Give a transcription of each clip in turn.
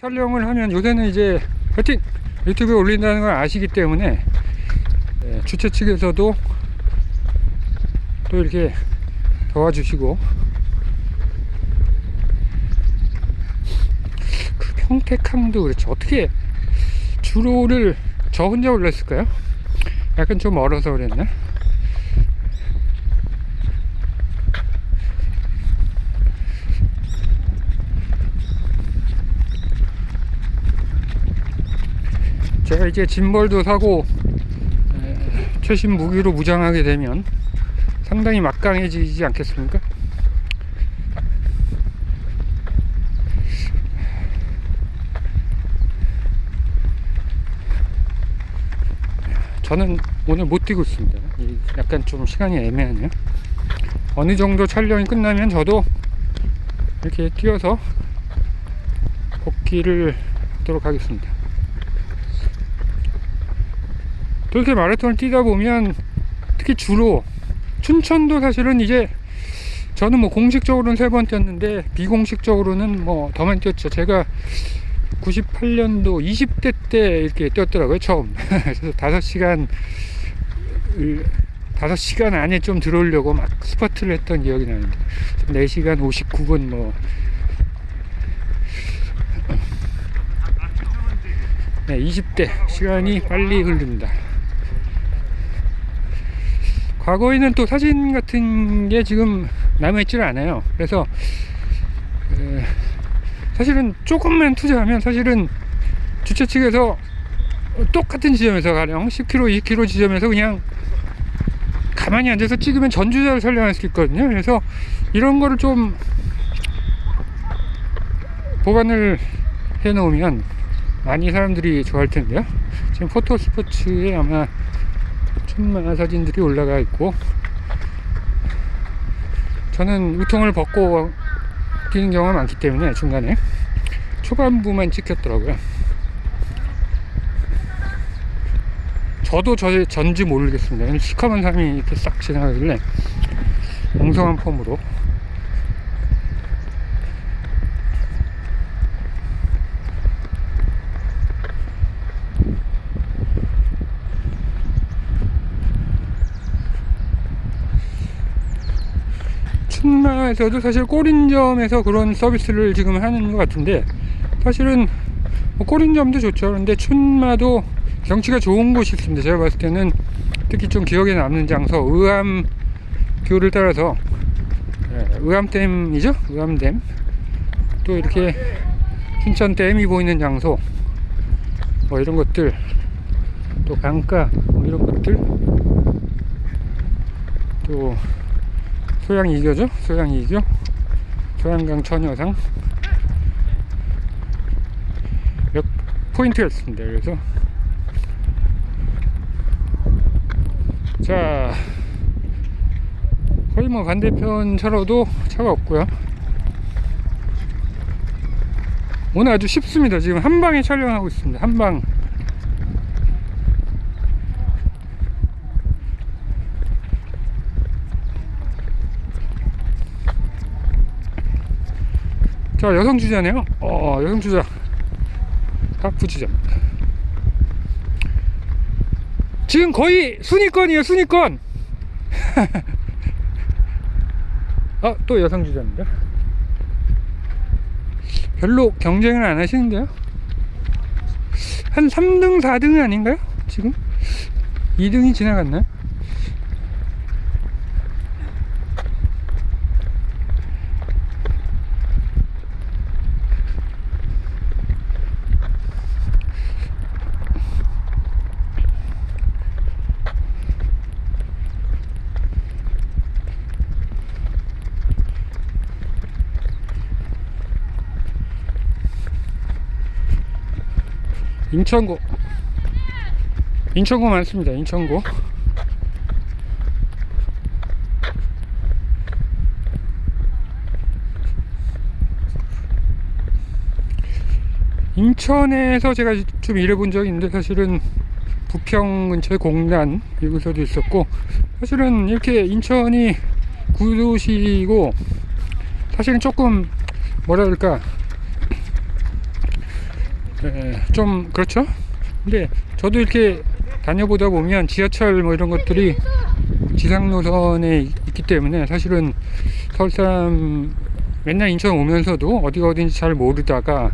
촬영을 하면 요새는 이제 하여튼 유튜브에 올린다는 걸 아시기 때문에 주최 측에서도 또 이렇게 도와주시고, 그 평택항도 그렇죠. 어떻게 주로를 저 혼자 올렸을까요? 약간 좀 멀어서 그랬나? 제가 이제 짐벌도 사고 최신 무기로 무장하게 되면 상당히 막강해지지 않겠습니까? 저는 오늘 못 뛰고 있습니다. 약간 좀 시간이 애매하네요. 어느 정도 촬영이 끝나면 저도 이렇게 뛰어서 복귀를 하도록 하겠습니다. 또 이렇게 마라톤을 뛰다 보면 특히 주로 춘천도 사실은 이제 저는 뭐 공식적으로는 3번 뛰었는데 비공식적으로는 뭐 더 많이 뛰었죠. 제가 98년도 20대 때 이렇게 뛰었더라고요, 처음. 그래서 5시간 안에 좀 들어오려고 막 스퍼트를 했던 기억이 나는데 4시간 59분 뭐. 네, 20대 시간이 빨리 흐릅니다. 과거에는 또 사진 같은 게 지금 남아있지를 않아요. 그래서 사실은 조금만 투자하면 사실은 주최 측에서 똑같은 지점에서 가령 10km, 20km 지점에서 그냥 가만히 앉아서 찍으면 전주자를 촬영할 수 있거든요. 그래서 이런 거를 좀 보관을 해 놓으면 많이 사람들이 좋아할 텐데요. 지금 포토스포츠에 아마 춘마 사진들이 올라가 있고, 저는 우통을 벗고 뛰는 경우가 많기 때문에 중간에 초반부만 찍혔더라고요. 저도 전지 모르겠습니다. 시커먼 사람이 이렇게 싹 지나가길래 엉성한 폼으로. 춘마에서도 사실 꼬린점에서 그런 서비스를 지금 하는 것 같은데, 사실은 뭐 꼬린점도 좋죠. 그런데 춘마도 경치가 좋은 곳이 있습니다. 제가 봤을 때는 특히 좀 기억에 남는 장소, 의암교를 따라서 의암댐이죠? 의암댐, 또 이렇게 춘천댐이 보이는 장소, 뭐 이런 것들, 또 강가 뭐 이런 것들, 또 소양이교죠? 소양이교, 소양강 처녀상 몇 포인트가 있습니다. 그래서 자, 거의 뭐 반대편 차로도 차가 없고요. 오늘 아주 쉽습니다. 지금 한방에 촬영하고 있습니다. 한방. 자, 여성주자네요. 여성주자 하프주자입니다. 지금 거의 순위권이에요, 순위권. 또 여성주자입니다. 별로 경쟁을 안 하시는데요. 한 3등 4등은 아닌가요? 지금 2등이 지나갔나요? 인천고 많습니다. 인천고. 인천에서 제가 좀 일해본 적이 있는데, 사실은 부평 근처에 공단 이곳에도 있었고, 사실은 이렇게 인천이 구도시고 사실은 조금 뭐라 그럴까, 좀 그렇죠. 근데 저도 이렇게 다녀보다 보면 지하철 뭐 이런 것들이 지상 노선에 있기 때문에 사실은 서울 사람 맨날 인천 오면서도 어디가 어딘지 잘 모르다가,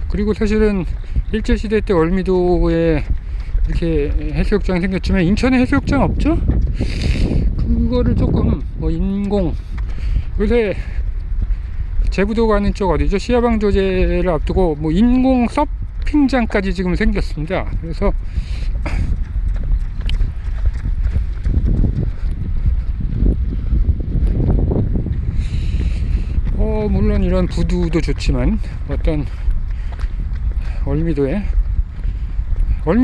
그리고 사실은 일제시대 때 월미도에 이렇게 해수욕장이 생겼지만 인천에 해수욕장 없죠? 그거를 조금 뭐 인공, 요새 제부도 가는 쪽 어디죠? 시야방 조제를 앞두고 뭐 인공 서핑장까지 지금 생겼습니다. 그래서 물론 이런 부두도 좋지만 어떤 월미도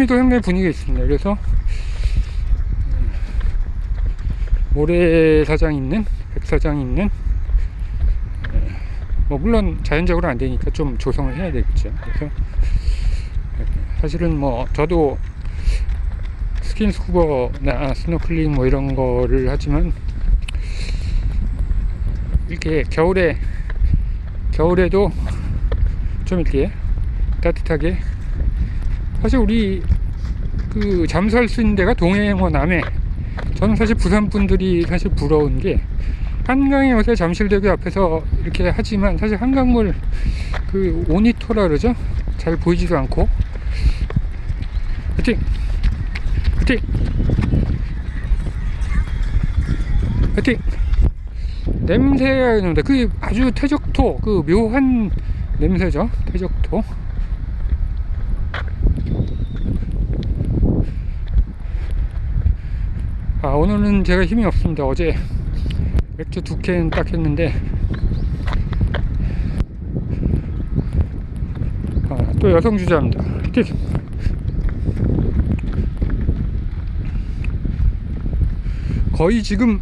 상당히 분위기가 있습니다. 그래서 모래사장 있는, 백사장 있는, 뭐 물론 자연적으로 안 되니까 좀 조성을 해야 되겠죠. 그래서 사실은 뭐 저도 스킨스쿠버나 스노클링 뭐 이런 거를 하지만 이렇게 겨울에도 좀 이렇게 따뜻하게, 사실 우리 그 잠수할 수 있는 데가 동해 뭐 남해, 저는 사실 부산 분들이 사실 부러운 게 한강에 요새 잠실대교 앞에서 이렇게 하지만 사실 한강물 그 오니토라 그러죠? 잘 보이지도 않고. 화이팅! 화이팅! 화이팅! 냄새가 나는데 그게 아주 퇴적토, 그 묘한 냄새죠. 퇴적토. 오늘은 제가 힘이 없습니다. 어제 맥주 2캔 딱 했는데 또 여성 주자입니다. 거의 지금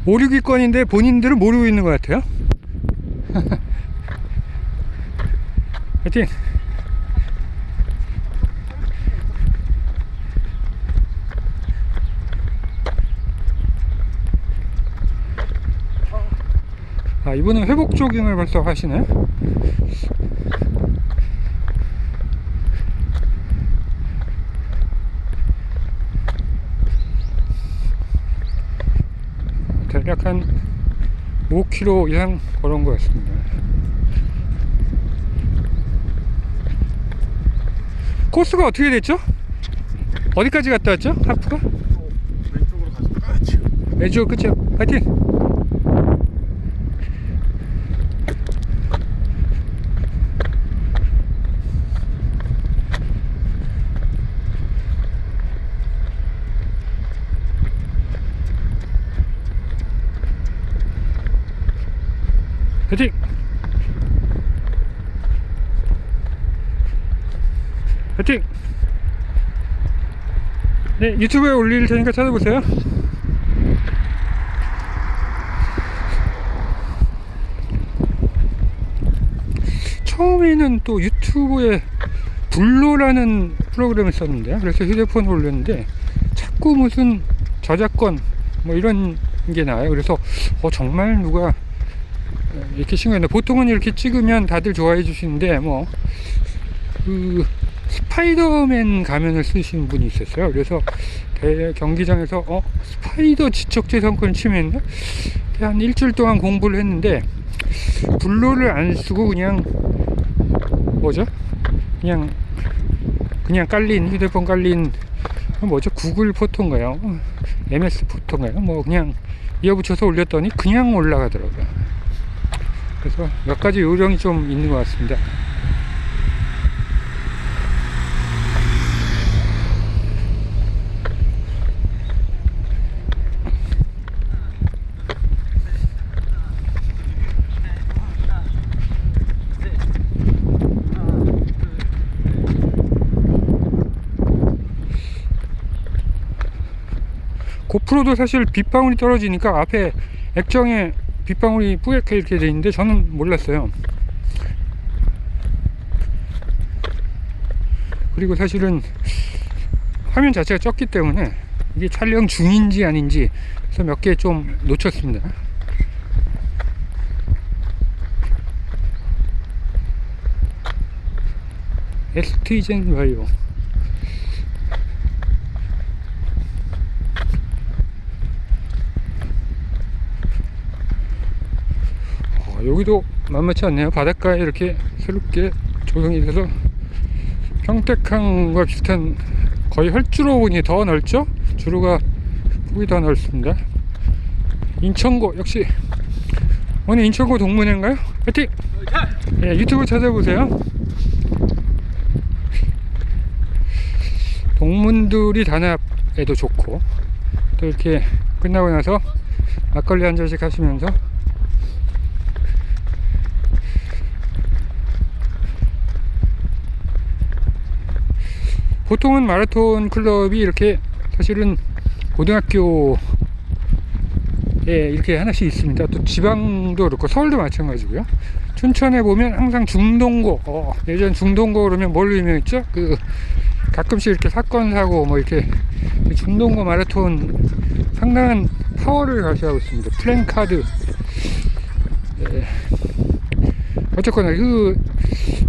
5, 6위권인데 본인들은 모르고 있는 것 같아요. 화이팅! 이분은 회복 조깅을 벌써 하시네. 대략 한 5km 이상 걸은 것 같습니다. 코스가 어떻게 됐죠? 어디까지 갔다 왔죠? 하프가? 왼쪽으로 가서 끝이요. 왼쪽 끝이요. 파이팅! 화이팅! 화이팅! 네, 유튜브에 올릴 테니까 찾아보세요. 처음에는 또 유튜브에 블로라는 프로그램을 썼는데요. 그래서 휴대폰을 올렸는데 자꾸 무슨 저작권 뭐 이런 게 나와요. 그래서 정말 누가 이렇게 신고했는데, 보통은 이렇게 찍으면 다들 좋아해 주시는데 뭐 그 스파이더맨 가면을 쓰시는 분이 있었어요. 그래서 경기장에서 스파이더 지적재산권 침해했나? 한 일주일 동안 공부를 했는데 블로를 안 쓰고 그냥 뭐죠? 그냥 깔린, 휴대폰 깔린 뭐죠? 구글 포토인가요? MS 포토인가요? 뭐 그냥 이어붙여서 올렸더니 그냥 올라가더라고요. 그래서 몇 가지 요령이 좀 있는 것 같습니다. 고프로도 사실 빗방울이 떨어지니까 앞에 액정에 빗방울이 뿌옇게 이렇게 돼 있는데 저는 몰랐어요. 그리고 사실은 화면 자체가 적기 때문에 이게 촬영 중인지 아닌지 그래서 몇 개 좀 놓쳤습니다. 에스티젠 바이오. 여기도 만만치 않네요. 바닷가에 이렇게 새롭게 조성이 돼서 평택항과 비슷한, 거의 혈주로 보니 더 넓죠? 주로가 폭이 더 넓습니다. 인천고, 역시 오늘 인천고 동문회인가요? 화이팅! 예, 유튜브 찾아보세요. 동문들이 단합에도 좋고, 또 이렇게 끝나고 나서 막걸리 한 잔씩 하시면서 보통은 마라톤 클럽이 이렇게 사실은 고등학교에 이렇게 하나씩 있습니다. 또 지방도 그렇고 서울도 마찬가지고요. 춘천에 보면 항상 중동고, 예전 중동고 그러면 뭘로 유명했죠? 그 가끔씩 이렇게 사건 사고 뭐 이렇게 중동고 마라톤 상당한 파워를 가시하고 있습니다. 플랜카드. 어쨌거나 그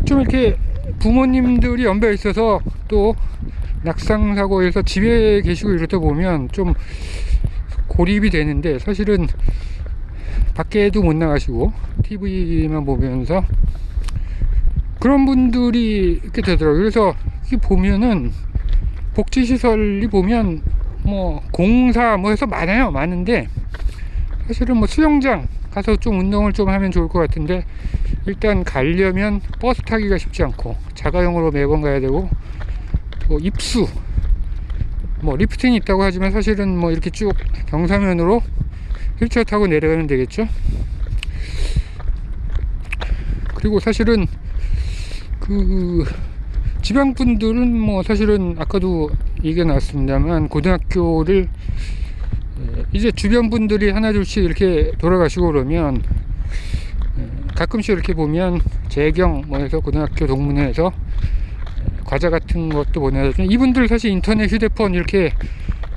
좀 이렇게 부모님들이 연배에 있어서 또 낙상사고에서 집에 계시고 이러다 보면 좀 고립이 되는데, 사실은 밖에도 못 나가시고 TV만 보면서 그런 분들이 이렇게 되더라고요. 그래서 이게 보면은 복지시설이 보면 뭐 공사 뭐 해서 많은데 사실은 뭐 수영장 가서 좀 운동을 좀 하면 좋을 것 같은데, 일단 가려면 버스 타기가 쉽지 않고 자가용으로 매번 가야 되고, 또 입수 뭐 리프팅이 있다고 하지만 사실은 뭐 이렇게 쭉 경사면으로 휠체어 타고 내려가면 되겠죠. 그리고 사실은 그 지방분들은 뭐 사실은 아까도 얘기가 나왔습니다만 고등학교를 이제 주변 분들이 하나둘씩 이렇게 돌아가시고 그러면 가끔씩 이렇게 보면 재경 뭐 해서 고등학교 동문회에서 과자 같은 것도 보내서, 이분들 사실 인터넷 휴대폰 이렇게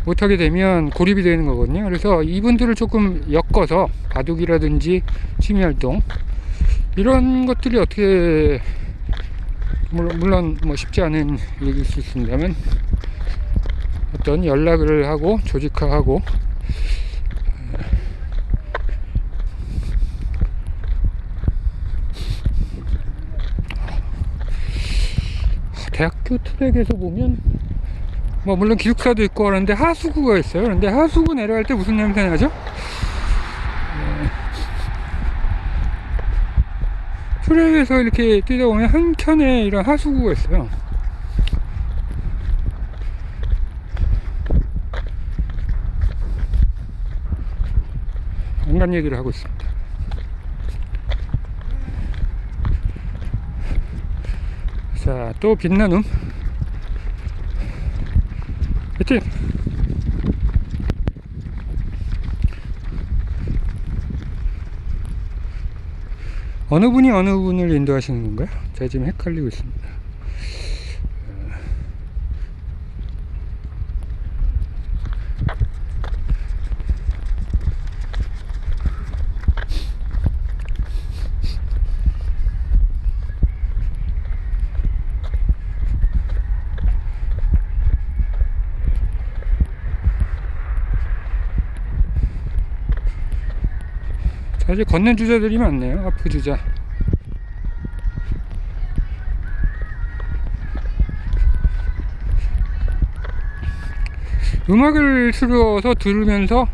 못하게 되면 고립이 되는 거거든요. 그래서 이분들을 조금 엮어서 바둑이라든지 취미활동 이런 것들이 어떻게, 물론 뭐 쉽지 않은 얘기일 수 있습니다만 어떤 연락을 하고 조직화하고 대학교 트랙에서 보면 뭐 물론 기숙사도 있고 그런데 하수구가 있어요. 그런데 하수구 내려갈 때 무슨 냄새 나죠? 트랙에서 이렇게 뛰다 보면 한켠에 이런 하수구가 있어요. 온갖 얘기를 하고 있습니다. 자, 또 빛나눔. 화이팅! 어느 분이 어느 분을 인도하시는 건가요? 제가 지금 헷갈리고 있습니다. 사실 걷는 주자들이 많네요. 아프 주자. 음악을 틀어서 들으면서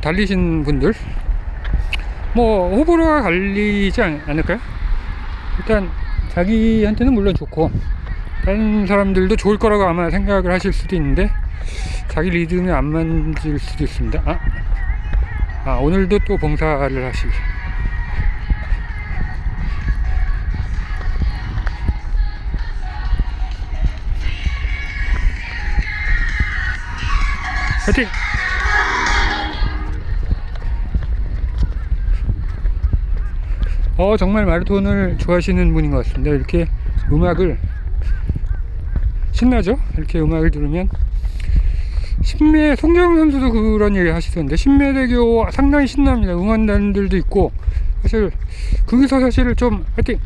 달리신 분들, 뭐 호불호가 갈리지 않을까요? 일단 자기한테는 물론 좋고 다른 사람들도 좋을 거라고 아마 생각을 하실 수도 있는데 자기 리듬에 안 맞을 수도 있습니다. 오늘도 또 봉사를 하시기. 화이팅! 정말 마라톤을 좋아하시는 분인 것 같습니다. 이렇게 음악을, 신나죠? 이렇게 음악을 들으면. 송재영 선수도 그런 얘기 하시던데, 신매대교 상당히 신납니다. 응원단들도 있고, 사실 거기서 사실 좀 화이팅!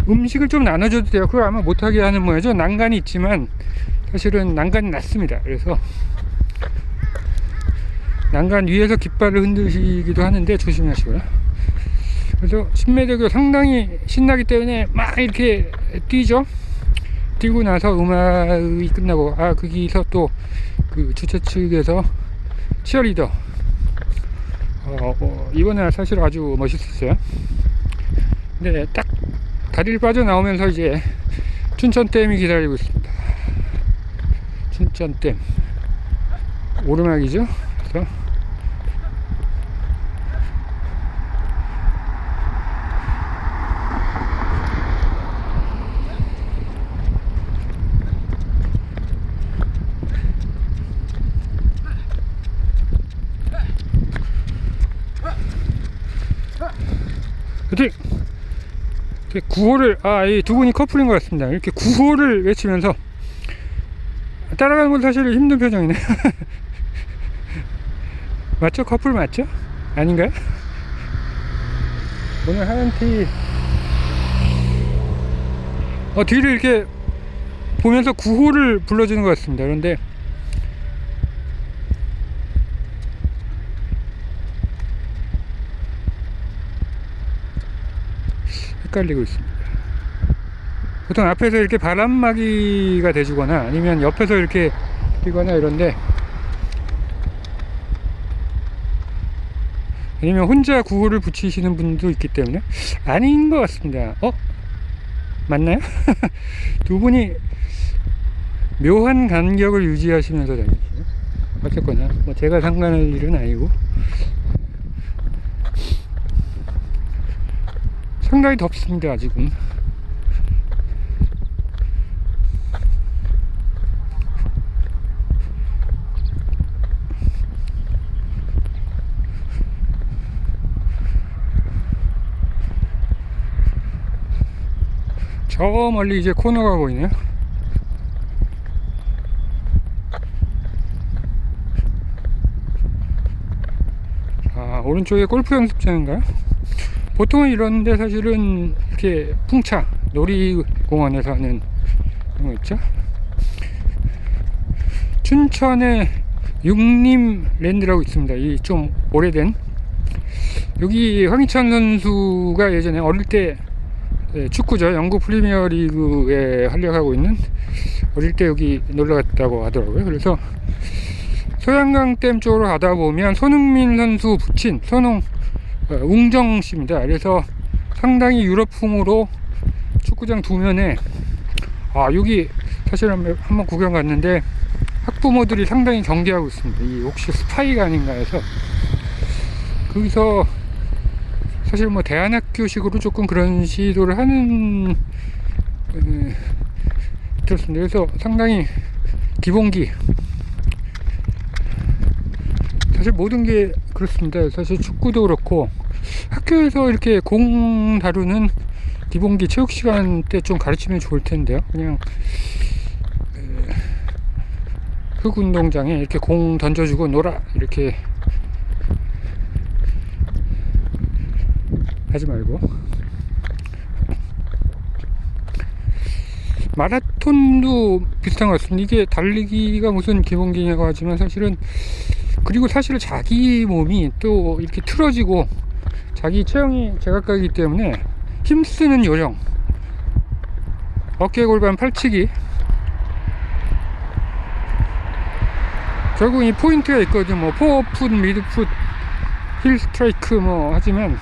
음식을 좀 나눠줘도 돼요. 그걸 아마 못하게 하는 모양이죠. 난간이 있지만 사실은 난간이 낮습니다. 그래서 난간 위에서 깃발을 흔드시기도 하는데 조심하시고요. 그래서 신매대교 상당히 신나기 때문에 막 이렇게 뛰죠. 뛰고 나서 음악이 끝나고 거기서 또 그 주최 측에서 치어리더 이번에 사실 아주 멋있었어요. 근데 딱 다리를 빠져나오면서 이제 춘천댐이 기다리고 있습니다. 춘천댐 오르막이죠. 그래서 이렇게 구호를 이 두 분이 커플인 것 같습니다. 이렇게 구호를 외치면서 따라가는 건 사실 힘든 표정이네. 맞죠? 커플 맞죠? 아닌가요? 오늘 하얀 티 뒤를 이렇게 보면서 구호를 불러주는 것 같습니다. 그런데 헷갈리고 있습니다. 보통 앞에서 이렇게 바람막이가 돼주거나 아니면 옆에서 이렇게 뛰거나 이런데, 아니면 혼자 구호를 붙이시는 분도 있기 때문에 아닌 것 같습니다. 맞나요? 두 분이 묘한 간격을 유지하시면서 다니시네요. 어쨌거나 뭐 제가 상관할 일은 아니고, 상당히 덥습니다. 아직은. 저 멀리 이제 코너가 보이네요. 오른쪽에 골프 연습장인가요? 보통은 이런데 사실은 이렇게 풍차 놀이공원에서 하는 그런 거 있죠. 춘천에 육림랜드라고 있습니다. 이 좀 오래된, 여기 황희찬 선수가 예전에 어릴 때 축구죠. 영국 프리미어리그에 활약하고 있는, 어릴 때 여기 놀러 갔다고 하더라고요. 그래서 소양강댐 쪽으로 가다 보면 손흥민 선수 부친 웅정 씨입니다. 그래서 상당히 유럽풍으로 축구장 두 면에, 여기 사실 한번 구경 갔는데 학부모들이 상당히 경계하고 있습니다. 이 혹시 스파이가 아닌가 해서. 거기서 사실 뭐 대안학교식으로 조금 그런 시도를 하는 들었습니다. 그래서 상당히 기본기, 사실 모든 게 그렇습니다. 사실 축구도 그렇고 학교에서 이렇게 공 다루는 기본기 체육 시간 때 좀 가르치면 좋을 텐데요. 그냥 흙 운동장에 이렇게 공 던져주고 놀아 이렇게 하지 말고. 마라톤도 비슷한 것 같습니다. 이게 달리기가 무슨 기본기냐고 하지만 사실은, 그리고 사실 자기 몸이 또 이렇게 틀어지고 자기 체형이 제각각이기 때문에 힘쓰는 요령, 어깨 골반 팔치기, 결국 이 포인트가 있거든요. 뭐 포어풋, 미드풋, 힐 스트라이크 하지만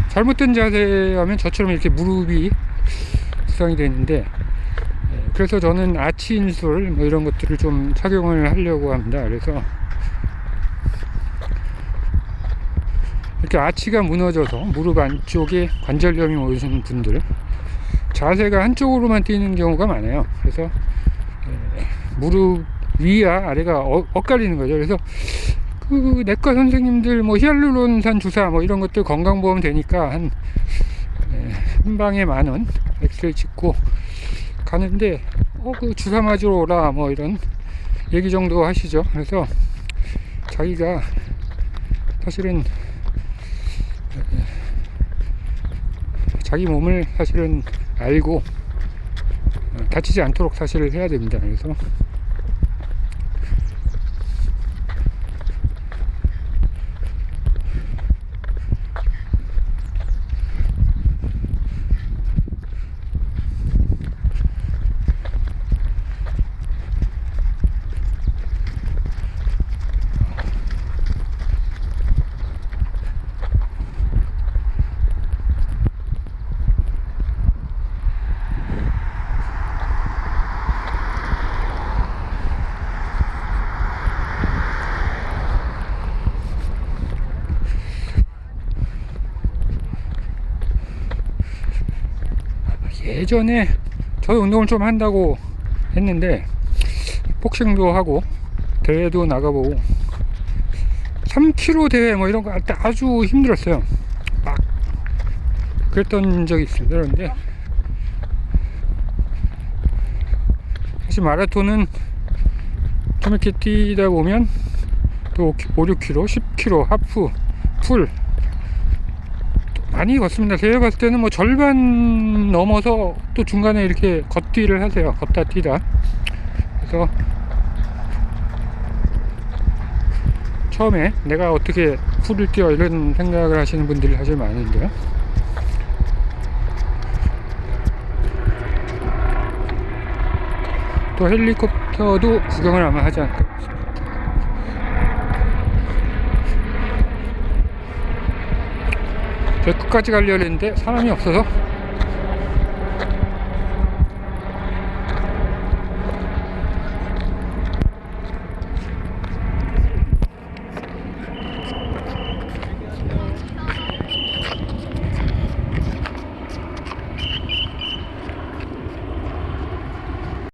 잘못된 자세 하면 저처럼 이렇게 무릎이 부상이 되는데, 그래서 저는 아치 인솔 이런 것들을 좀 착용을 하려고 합니다. 그래서 이렇게 아치가 무너져서 무릎 안쪽에 관절염이 오시는 분들, 자세가 한쪽으로만 뛰는 경우가 많아요. 그래서 무릎 위와 아래가 엇갈리는 거죠. 그래서 그 내과 선생님들 히알루론산 주사 이런 것들 건강보험 되니까 한 방에 10,000원 엑스레이 찍고 가는데, 그 주사 맞으러 오라 이런 얘기 정도 하시죠. 그래서 자기가 자기 몸을 사실은 알고 다치지 않도록 사실 해야 됩니다. 그래서 예전에 저도 운동을 좀 한다고 했는데 복싱도 하고 대회도 나가보고 3km 대회 뭐 이런 거 할 때 아주 힘들었어요. 막 그랬던 적이 있어요. 그런데 사실 마라톤은 좀 이렇게 뛰다 보면 또 5, 6km, 10km, 하프, 풀 많이 걷습니다. 대회 갔을 때는 뭐 절반 넘어서 또 중간에 이렇게 걷기를 하세요. 걷다 뛰다. 그래서 처음에 내가 어떻게 풀을 뛰어 이런 생각을 하시는 분들이 사실 많은데요. 또 헬리콥터도 구경을 아마 하지 않을까. 저 끝까지 가려고 했는데 사람이 없어서